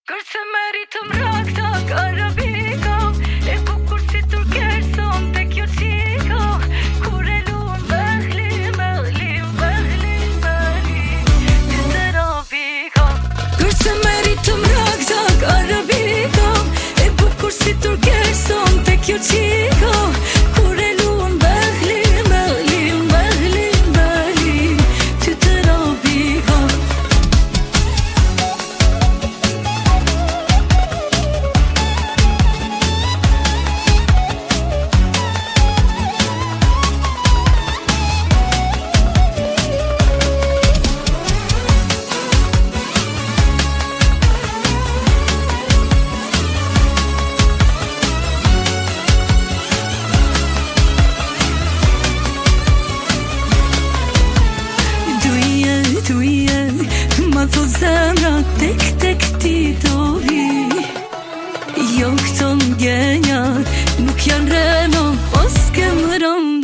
Kërse meritëm rakta karabiko, e bukur si turkeson te kjo qiko, kur e luan behli, ty të robiko. Kërse meritëm rakta karabiko, e bukur si turkeson te kjo qiko, kur e luan behli, ty të robiko. Ma thot zemra tek ti do vi. Jo këto mgenja nuk janë reno, os ke më rëmë